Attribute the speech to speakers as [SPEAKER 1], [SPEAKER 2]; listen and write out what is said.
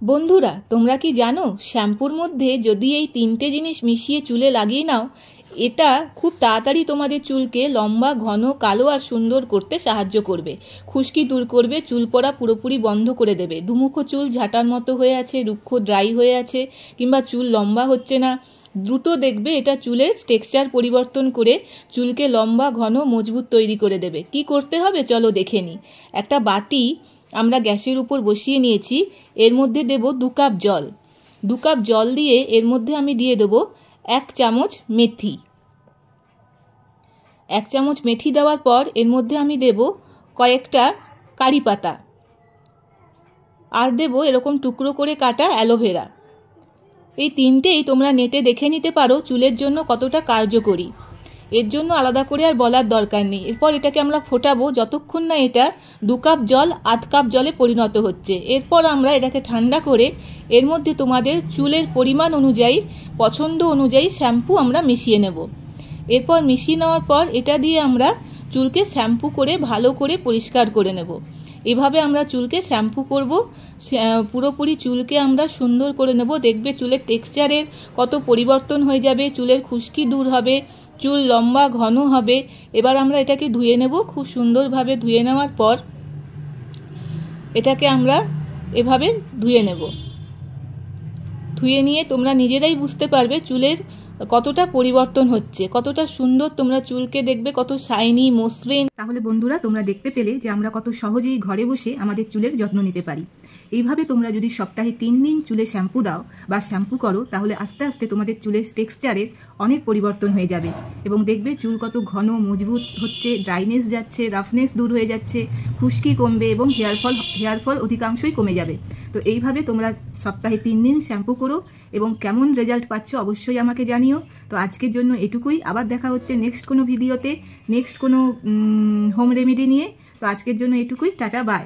[SPEAKER 1] বন্ধুরা, তোমরা কি জানো শ্যাম্পুর মধ্যে যদি এই তিনটে জিনিস মিশিয়ে চুলে লাগিয়ে নাও, এটা খুব তাড়াতাড়ি তোমাদের চুলকে লম্বা, ঘন, কালো আর সুন্দর করতে সাহায্য করবে। খুশকি দূর করবে, চুল পড়া পুরোপুরি বন্ধ করে দেবে। দুমুখো চুল ঝাঁটার মতো হয়ে আছে, রুক্ষ ড্রাই হয়ে আছে, কিংবা চুল লম্বা হচ্ছে না, দ্রুত দেখবে এটা চুলের টেক্সচার পরিবর্তন করে চুলকে লম্বা, ঘন, মজবুত তৈরি করে দেবে। কি করতে হবে চলো দেখে নিই। একটা বাটি আমরা গ্যাসের উপর বসিয়ে নিয়েছি। এর মধ্যে দেব 2 কাপ জল। 2 কাপ জল দিয়ে এর মধ্যে আমি দিয়ে দেব 1 চামচ মেথি। 1 চামচ মেথি দেওয়ার পর এর মধ্যে আমি দেব কয়েকটা কারি পাতা, আর দেব এরকম টুকরো করে কাটা অ্যালোভেরা। এই তিনটেই তোমরা নেটে দেখে নিতে পারো চুলের জন্য কতটা কার্যকরী। এর জন্য আলাদা করে আর বলার দরকার নেই। এরপর এটাকে আমরা ফোটাবো যতক্ষণ না এটা 2 কাপ জল 1/2 কাপ জলে পরিণত হচ্ছে। এরপর আমরা এটাকে ঠান্ডা করে এর মধ্যে তোমাদের চুলের পরিমাণ অনুযায়ী, পছন্দ অনুযায়ী শ্যাম্পু আমরা মিশিয়ে নেব। এরপর মিশিয়ে নেওয়ার পর এটা দিয়ে আমরা চুলকে শ্যাম্পু করে ভালো করে পরিষ্কার করে নেব। এভাবে আমরা চুলকে শ্যাম্পু করব, পুরোপুরি চুলকে আমরা সুন্দর করে নেব। দেখবে চুলের টেক্সচারের কত পরিবর্তন হয়ে যাবে, চুলের খুশকি দূর হবে, চুল লম্বা ঘন হবে। এবার আমরা এটাকে ধুয়ে নেব। খুব সুন্দরভাবে ধুয়ে নেওয়ার পর এটাকে আমরা এভাবে ধুয়ে নেব। ধুয়ে নিয়ে তোমরা নিজেরাই বুঝতে পারবে চুলের কতটা পরিবর্তন হচ্ছে, কতটা সুন্দর তোমরা চুলকে দেখবে, কত শাইনি, মসৃণ।
[SPEAKER 2] তাহলে বন্ধুরা, তোমরা দেখতে পেলে যে আমরা কত সহজেই ঘরে বসে আমাদের চুলের যত্ন নিতে পারি। এইভাবে তোমরা যদি সপ্তাহে 3 দিন চুলে শ্যাম্পু দাও বা শ্যাম্পু করো, তাহলে আস্তে আস্তে তোমাদের চুলের টেক্সচারের অনেক পরিবর্তন হয়ে যাবে এবং দেখবে চুল কত ঘন, মজবুত হচ্ছে, ড্রাইনেস যাচ্ছে, রাফনেস দূর হয়ে যাচ্ছে, খুশকি কমবে এবং হেয়ারফল অধিকাংশই কমে যাবে। তো এইভাবে তোমরা সপ্তাহে 3 দিন শ্যাম্পু করো এবং কেমন রেজাল্ট পাচ্ছ অবশ্যই আমাকে জানিও। তো আজকের জন্য এটুকুই। আবার দেখা হচ্ছে নেক্সট কোনো ভিডিওতে, নেক্সট কোনো হোম রেমেডি নিয়ে। তো আজকের জন্য এটুকুই। Tata, by.